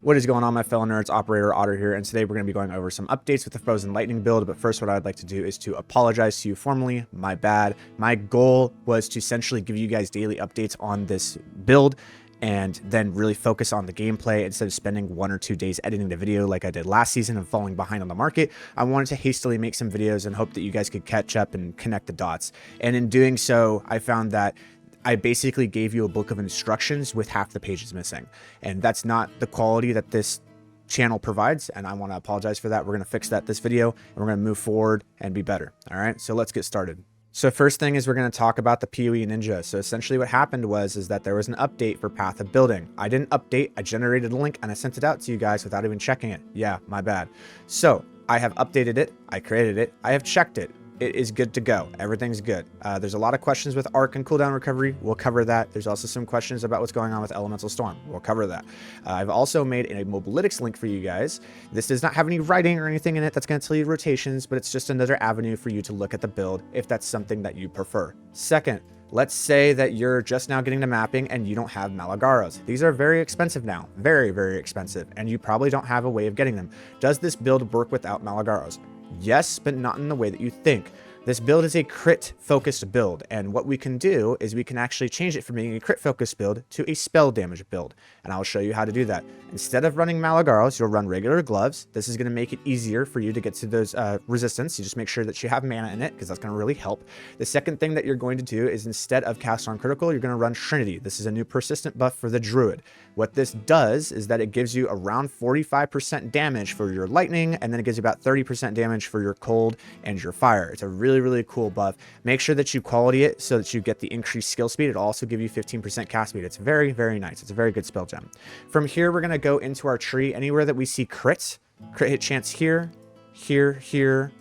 What is going on, my fellow nerds? Operator Otter here, and today we're going to be going over some updates with the Frozen Lightning build. But first, what I'd like to do is to apologize to you formally. My bad. My goal was to essentially give you guys daily updates on this build and then really focus on the gameplay instead of spending 1 or 2 days editing the video like I did last season and falling behind on the market. I wanted to hastily make some videos and hope that you guys could catch up and connect the dots. And in doing so, I found that I basically gave you a book of instructions with half the pages missing, and that's not the quality that this channel provides, and I want to apologize for that. We're going to fix that this video, and we're going to move forward and be better. All right, so let's get started. So first thing is we're going to talk about the PoE Ninja. So essentially what happened was that there was an update for Path of Building. I didn't update, I generated a link and I sent it out to you guys without even checking it. Yeah, my bad. So I have updated it, I created it, I have checked it. It is good to go. Everything's good. There's a lot of questions with arc and cooldown recovery. We'll cover that. There's also some questions about what's going on with Elemental Storm. We'll cover that. I've also made a Mobalytics link for you guys. This does not have any writing or anything in it that's going to tell you rotations, but it's just another avenue for you to look at the build if that's something that you prefer. Second, let's say that you're just now getting to mapping and you don't have Maligaros. These are very expensive now. Very, very expensive. And you probably don't have a way of getting them. Does this build work without Maligaros? Yes, but not in the way that you think. This build is a crit focused build, and what we can do is we can actually change it from being a crit focused build to a spell damage build, and I'll show you how to do that. Instead of running Maligaros, you'll run regular gloves. This is going to make it easier for you to get to those resistance. You just make sure that you have mana in it, because that's going to really help. The second thing that you're going to do is instead of cast on critical, you're going to run Trinity. This is a new persistent buff for the Druid. What this does is that it gives you around 45% damage for your lightning, and then it gives you about 30% damage for your cold and your fire. It's a really cool buff. Make sure that you quality it so that you get the increased skill speed. It'll also give you 15% cast speed. It's very nice. It's a very good spell gem. From here, we're going to go into our tree. Anywhere that we see crits, crit hit chance here, here,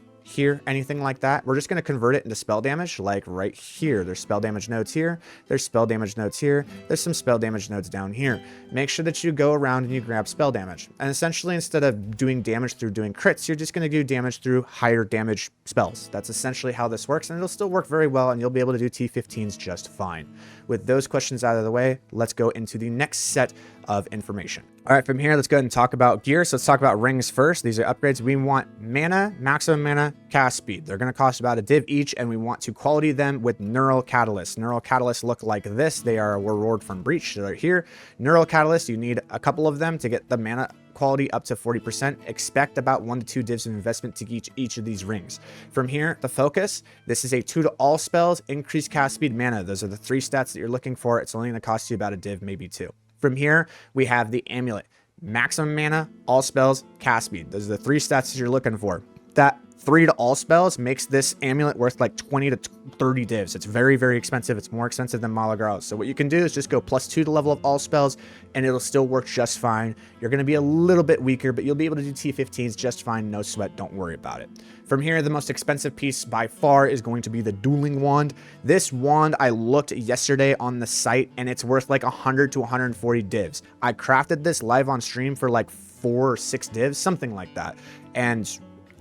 anything like that, we're just going to convert it into spell damage. Like right here, there's spell damage nodes here, there's spell damage nodes here, there's some spell damage nodes down here. Make sure that you go around and you grab spell damage, and essentially instead of doing damage through doing crits, you're just going to do damage through higher damage spells. That's essentially how this works, and it'll still work very well, and you'll be able to do T15s just fine. With those questions out of the way, let's go into the next set of information. All right, from here, let's go ahead and talk about gear. So let's talk about rings first. These are upgrades. We want mana, maximum mana, cast speed. They're going to cost about a div each, and we want to quality them with Neural Catalyst. Neural Catalysts look like this. They are a reward from Breach. So they're here. Neural Catalyst, you need a couple of them to get the mana quality up to 40%. Expect about 1 to 2 divs of investment to each of these rings. From here, the focus. This is a 2 to all spells, increased cast speed, mana. Those are the 3 stats that you're looking for. It's only going to cost you about a div, maybe 2. From here, we have the amulet. Maximum mana, all spells, cast speed. Those are the 3 stats that you're looking for. That 3 to all spells makes this amulet worth like 20 to 30 divs. It's very expensive. It's more expensive than Maligaro. So what you can do is just go +2 to level of all spells, and it'll still work just fine. You're going to be a little bit weaker, but you'll be able to do T15s just fine. No sweat. Don't worry about it. From here, the most expensive piece by far is going to be the Dueling Wand. This wand, I looked yesterday on the site, and it's worth like 100 to 140 divs. I crafted this live on stream for like 4 or 6 divs, something like that. And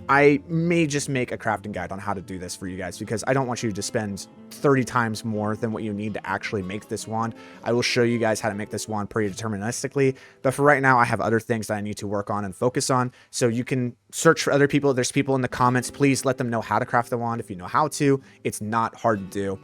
I may just make a crafting guide on how to do this for you guys, because I don't want you to spend 30 times more than what you need to actually make this wand. I will show you guys how to make this wand pretty deterministically, but for right now, I have other things that I need to work on and focus on. So you can search for other people. There's people in the comments. Please let them know how to craft the wand if you know how to. It's not hard to do.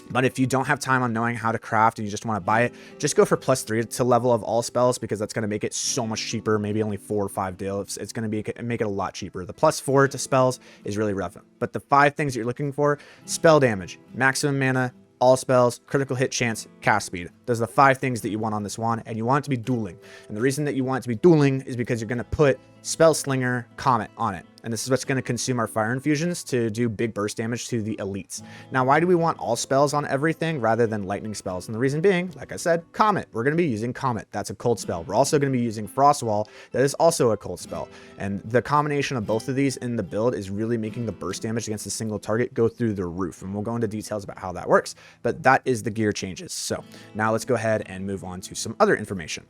But if you don't have time on knowing how to craft and you just want to buy it, just go for +3 to level of all spells, because that's going to make it so much cheaper. Maybe only 4 or 5 divs. It's going to make it a lot cheaper. The +4 to spells is really rough. But the 5 things you're looking for: spell damage, maximum mana, all spells, critical hit chance, cast speed. Those are the 5 things that you want on this wand, and you want it to be dueling. And the reason that you want it to be dueling is because you're going to put Spell Slinger Comet on it. And this is what's going to consume our fire infusions to do big burst damage to the elites. Now, why do we want all spells on everything rather than lightning spells? And the reason being, like I said, Comet. We're going to be using Comet. That's a cold spell. We're also going to be using Frostwall. That is also a cold spell. And the combination of both of these in the build is really making the burst damage against a single target go through the roof. And we'll go into details about how that works. But that is the gear changes. So now let's go ahead and move on to some other information.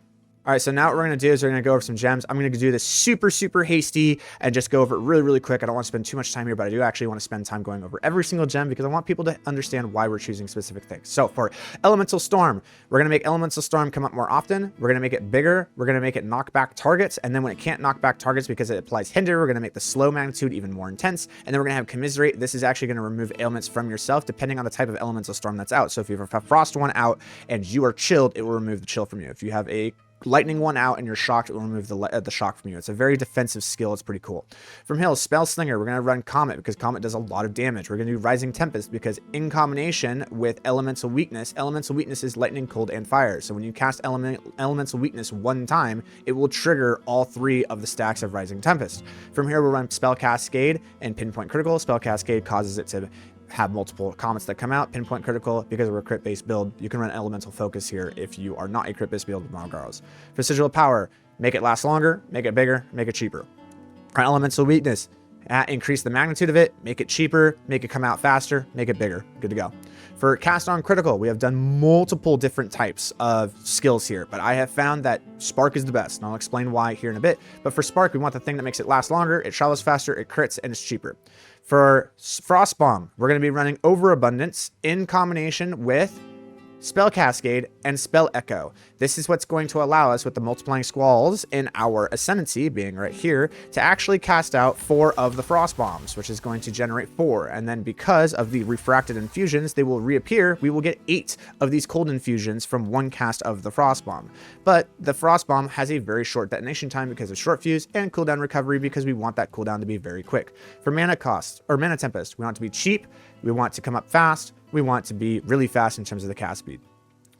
All right, so now what we're going to do is we're going to go over some gems. I'm going to do this super, super hasty and just go over it really, really quick. I don't want to spend too much time here, but I do actually want to spend time going over every single gem because I want people to understand why we're choosing specific things. So for Elemental Storm, we're going to make Elemental Storm come up more often. We're going to make it bigger. We're going to make it knock back targets. And then when it can't knock back targets because it applies Hinder, we're going to make the slow magnitude even more intense. And then we're going to have Commiserate. This is actually going to remove ailments from yourself depending on the type of Elemental Storm that's out. So if you have a Frost one out and you are chilled, it will remove the chill from you. If you have a Lightning one out and you're shocked, it will remove the shock from you. It's a very defensive skill. It's pretty cool. From Hills, Spell Slinger, we're going to run Comet because Comet does a lot of damage. We're going to do Rising Tempest because in combination with Elemental Weakness is Lightning, Cold, and Fire. So when you cast Elemental Weakness one time, it will trigger all 3 of the stacks of Rising Tempest. From here, we'll run Spell Cascade and Pinpoint Critical. Spell Cascade causes it to have multiple comets that come out. Pinpoint Critical, because we're a crit-based build, you can run Elemental Focus here if you are not a crit-based build with Maligaros. For Sigil Power, make it last longer, make it bigger, make it cheaper. For Elemental Weakness, increase the magnitude of it, make it cheaper, make it come out faster, make it bigger. Good to go. For Cast on Critical, we have done multiple different types of skills here, but I have found that Spark is the best, and I'll explain why here in a bit. But for Spark, we want the thing that makes it last longer, it travels faster, it crits, and it's cheaper. For Frost Bomb, we're going to be running Overabundance in combination with Spell Cascade and Spell Echo. This is what's going to allow us with the multiplying squalls in our Ascendancy being right here to actually cast out 4 of the Frost Bombs, which is going to generate 4. And then because of the refracted infusions, they will reappear. We will get 8 of these cold infusions from one cast of the Frost Bomb. But the Frost Bomb has a very short detonation time because of short fuse and cooldown recovery because we want that cooldown to be very quick. For Mana Cost or Mana Tempest, we want it to be cheap. We want it to come up fast. We want it to be really fast in terms of the cast speed.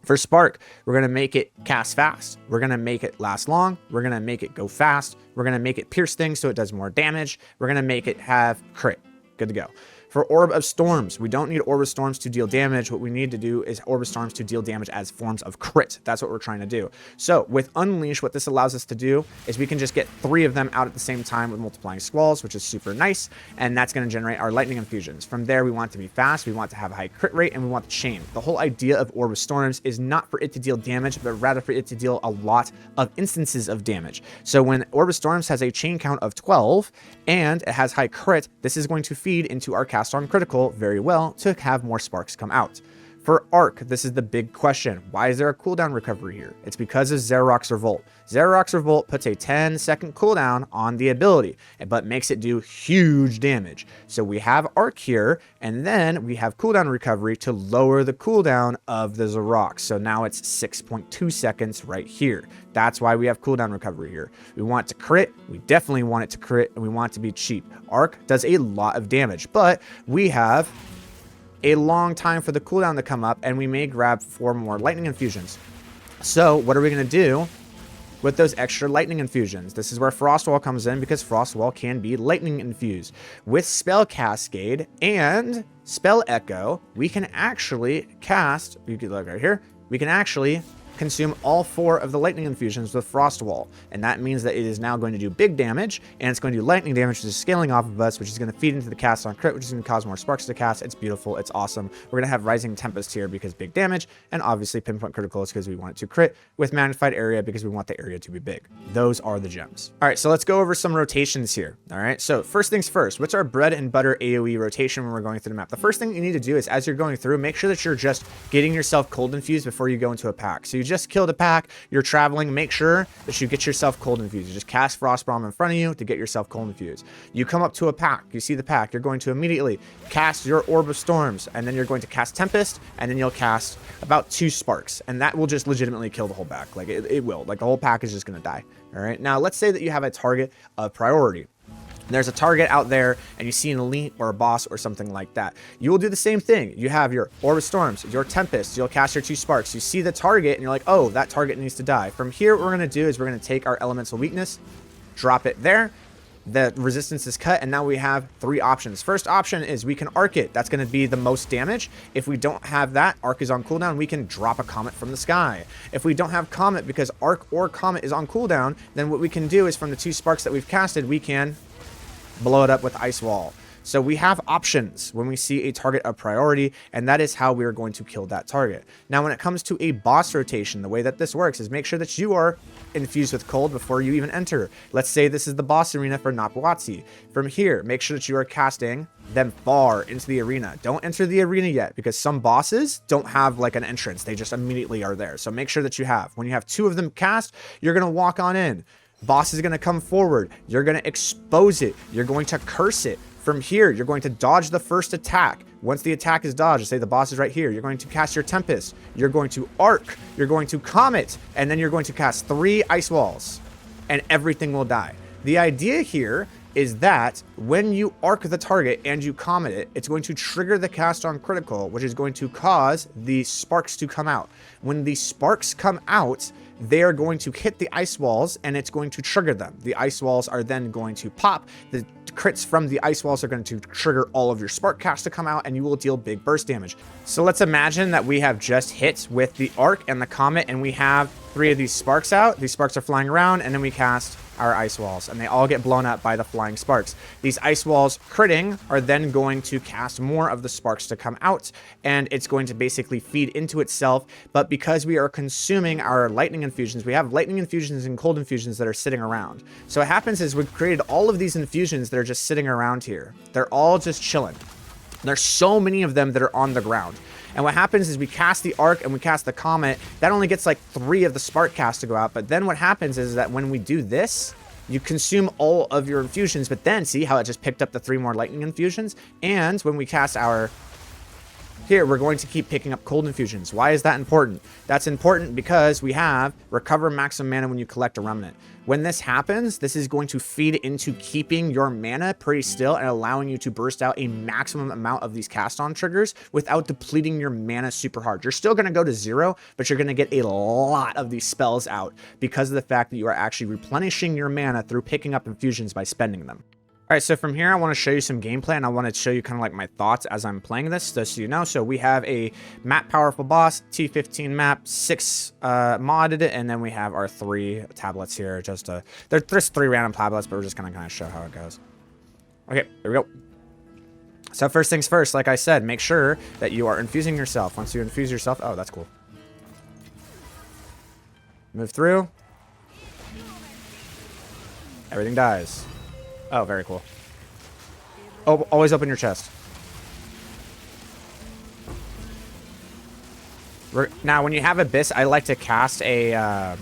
For Spark, we're going to make it cast fast. We're going to make it last long. We're going to make it go fast. We're going to make it pierce things so it does more damage. We're going to make it have crit. Good to go. For Orb of Storms, we don't need Orb of Storms to deal damage. What we need to do is Orb of Storms to deal damage as forms of crit. That's what we're trying to do. So with Unleash, what this allows us to do is we can just get 3 of them out at the same time with multiplying squalls, which is super nice. And that's going to generate our lightning infusions. From there, we want it to be fast. We want to have a high crit rate and we want the chain. The whole idea of Orb of Storms is not for it to deal damage, but rather for it to deal a lot of instances of damage. So when Orb of Storms has a chain count of 12 and it has high crit, this is going to feed into our Cast on Critical very well to have more sparks come out. For Arc, this is the big question. Why is there a cooldown recovery here? It's because of Xerox Revolt. Xerox Revolt puts a 10-second cooldown on the ability, but makes it do huge damage. So we have Arc here, and then we have cooldown recovery to lower the cooldown of the Xerox. So now it's 6.2 seconds right here. That's why we have cooldown recovery here. We want it to crit. We definitely want it to crit, and we want it to be cheap. Arc does a lot of damage, but we have a long time for the cooldown to come up, and we may grab 4 more lightning infusions. So what are we going to do with those extra lightning infusions? This is where Frostwall comes in because Frostwall can be lightning infused. With Spell Cascade and Spell Echo, we can actually cast, you can look right here, we can actually consume all 4 of the lightning infusions with Frostwall, and that means that it is now going to do big damage, and it's going to do lightning damage, which is scaling off of us, which is going to feed into the cast on crit, which is going to cause more sparks to cast. It's beautiful. It's awesome. We're going to have Rising Tempest here because big damage, and obviously Pinpoint Critical is because we want it to crit, with Magnified Area because we want the area to be big. Those are the gems. All right, so let's go over some rotations here. All right, so first things first, what's our bread and butter AoE rotation when we're going through the map? The first thing you need to do is as you're going through, make sure that you're just getting yourself cold infused before you go into a pack. So you just killed a pack, you're traveling, make sure that you get yourself cold infused. You just cast Frost Bomb in front of you to get yourself cold infused. You come up to a pack, you see the pack, you're going to immediately cast your Orb of Storms, and then you're going to cast Tempest, and then you'll cast about 2 Sparks, and that will just legitimately kill the whole pack. Like it will. Like the whole pack is just going to die. All right. Now let's say that you have a target of priority. There's a target out there and you see an elite or a boss or something like that. You will do the same thing. You have your Orb of Storms, your Tempest, you'll cast your 2 Sparks. You see the target and you're like, oh, that target needs to die. From here, what we're going to do is we're going to take our Elemental Weakness, drop it there. The resistance is cut, and now we have 3 options. First option is we can arc it. That's going to be the most damage. If we don't have that, arc is on cooldown, we can drop a comet from the sky. If we don't have comet because arc or comet is on cooldown, then what we can do is from the 2 Sparks that we've casted, we can blow it up with Ice Wall. So we have options when we see a target of priority, and that is how we are going to kill that target. Now, when it comes to a boss rotation, the way that this works is make sure that you are infused with cold before you even enter. Let's say this is the boss arena for Napuatsi. From here, make sure that you are casting them far into the arena. Don't enter the arena yet, because some bosses don't have like an entrance. They just immediately are there. So make sure that you have. When you have 2 of them cast, you're going to walk on in. Boss is going to come forward. You're going to expose it. You're going to curse it. From here, you're going to dodge the first attack. Once the attack is dodged, say the boss is right here, you're going to cast your Tempest. You're going to Arc. You're going to Comet. And then you're going to cast 3 Ice Walls. And everything will die. The idea here is that when you arc the target and you comet it, it's going to trigger the cast on critical, which is going to cause the sparks to come out. When the sparks come out, they are going to hit the ice walls and it's going to trigger them. The ice walls are then going to pop. The crits from the ice walls are going to trigger all of your spark cast to come out, and you will deal big burst damage. So let's imagine that we have just hit with the arc and the comet, and we have 3 of these sparks out. These sparks are flying around, and then we cast our ice walls, and they all get blown up by the flying sparks. These ice walls critting are then going to cast more of the sparks to come out, and it's going to basically feed into itself. But because we are consuming our lightning infusions, we have lightning infusions and cold infusions that are sitting around. So what happens is we've created all of these infusions that are just sitting around here. They're all just chilling. There's so many of them that are on the ground. And what happens is we cast the arc and we cast the comet. That only gets like 3 of the spark cast to go out. But then what happens is that when we do this, you consume all of your infusions. But then see how it just picked up the 3 more lightning infusions? And when we cast our... Here, we're going to keep picking up cold infusions. Why is that important? That's important because we have recover maximum mana when you collect a remnant. When this happens, this is going to feed into keeping your mana pretty still and allowing you to burst out a maximum amount of these cast on triggers without depleting your mana super hard. You're still going to go to 0, but you're going to get a lot of these spells out because of the fact that you are actually replenishing your mana through picking up infusions by spending them. All right, so from here, I want to show you some gameplay, and I want to show you kind of like my thoughts as I'm playing this, just so you know. So we have a map powerful boss, T15 map, 6 modded, and then we have our 3 tablets here. There's 3 random tablets, but we're just going to kind of show how it goes. Okay, here we go. So first things first, like I said, make sure that you are infusing yourself. Once you infuse yourself, oh, that's cool. Move through. Everything dies. Oh, very cool. Oh, always open your chest. Now, when you have Abyss, I like to cast a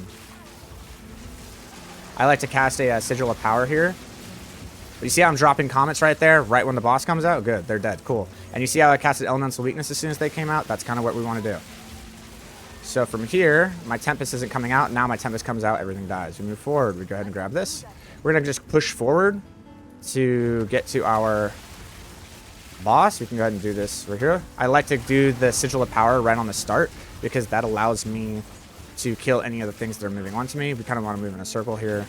Sigil of Power here. But you see how I'm dropping comets right there, right when the boss comes out? Good, they're dead. Cool. And you see how I casted Elemental Weakness as soon as they came out? That's kind of what we want to do. So from here, my Tempest isn't coming out. Now my Tempest comes out, everything dies. We move forward. We go ahead and grab this. We're going to just push forward to get to our boss. We can go ahead and do this right here. I like to do the Sigil of Power right on the start because that allows me to kill any of the things that are moving onto me. We kind of want to move in a circle here.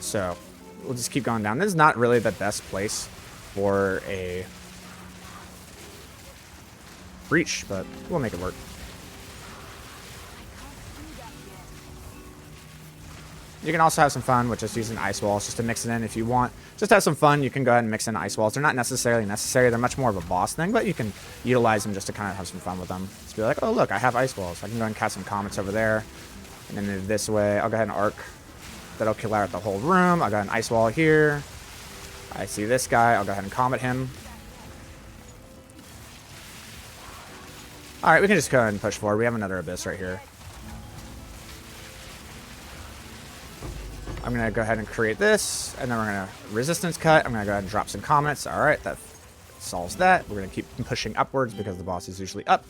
So we'll just keep going down. This is not really the best place for a breach, but we'll make it work. You can also have some fun with just using ice walls just to mix it in if you want. Just have some fun. You can go ahead and mix in ice walls. They're not necessarily necessary. They're much more of a boss thing, but you can utilize them just to kind of have some fun with them. Just be like, oh, look, I have ice walls. I can go ahead and cast some comets over there and then move this way. I'll go ahead and arc. That'll kill out the whole room. I'll go ahead and ice wall here. I see this guy. I'll go ahead and comet him. All right, we can just go ahead and push forward. We have another Abyss right here. I'm going to go ahead and create this, and then we're going to resistance cut. I'm going to go ahead and drop some comets. All right, that solves that. We're going to keep pushing upwards because the boss is usually up.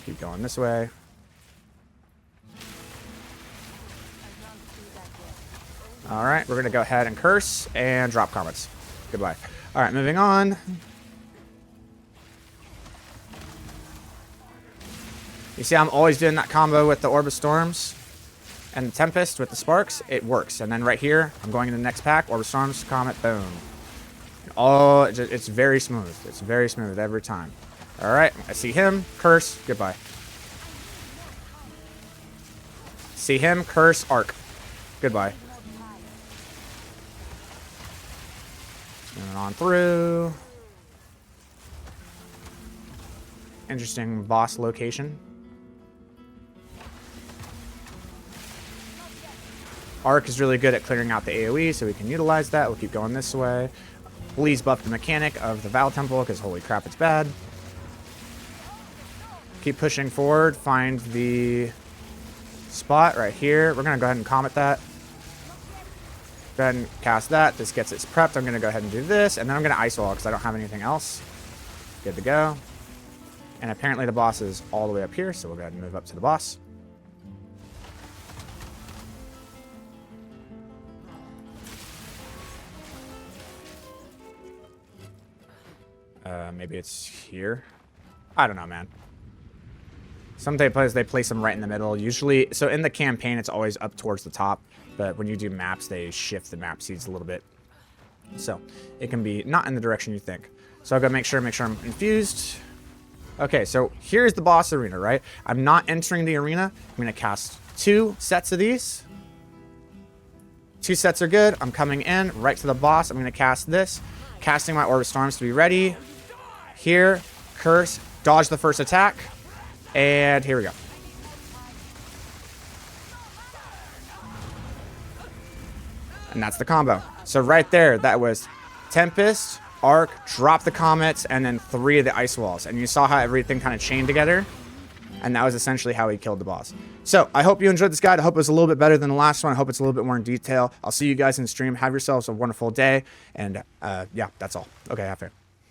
Keep going this way. All right, we're going to go ahead and curse and drop comets. Goodbye. All right, moving on. You see I'm always doing that combo with the Orb of Storms and the Tempest with the Sparks. It works. And then right here, I'm going in the next pack. Orb of Storms, Comet, boom. Oh, it's very smooth. It's very smooth every time. All right, I see him. Curse. Goodbye. See him. Curse. Arc. Goodbye. on through. Interesting boss location. Arc is really good at clearing out the AoE, so we can utilize that. We'll keep going this way. Please buff the mechanic of the Val Temple, because holy crap, it's bad. Keep pushing forward. Find the spot right here. We're going to go ahead and comet that. Go ahead and cast that. This gets it prepped. I'm going to go ahead and do this, and then I'm going to ice wall because I don't have anything else. Good to go. And apparently the boss is all the way up here, so we'll go ahead and move up to the boss. Maybe it's here. I don't know, man. Some plays they place them right in the middle. Usually, so in the campaign, it's always up towards the top. But when you do maps, they shift the map seeds a little bit. So it can be not in the direction you think. So I'll go make sure I'm infused. Okay, so here's the boss arena, right? I'm not entering the arena. I'm going to cast 2 sets of these. 2 sets are good. I'm coming in right to the boss. I'm going to cast this. Casting my Orb of Storms to be ready. Here, curse, dodge the first attack. And here we go. And that's the combo. So right there, that was Tempest, Arc, drop the comets, and then 3 of the ice walls. And you saw how everything kind of chained together. And that was essentially how he killed the boss. So I hope you enjoyed this guide. I hope it was a little bit better than the last one. I hope it's a little bit more in detail. I'll see you guys in stream. Have yourselves a wonderful day. And yeah, that's all. Okay, have fun.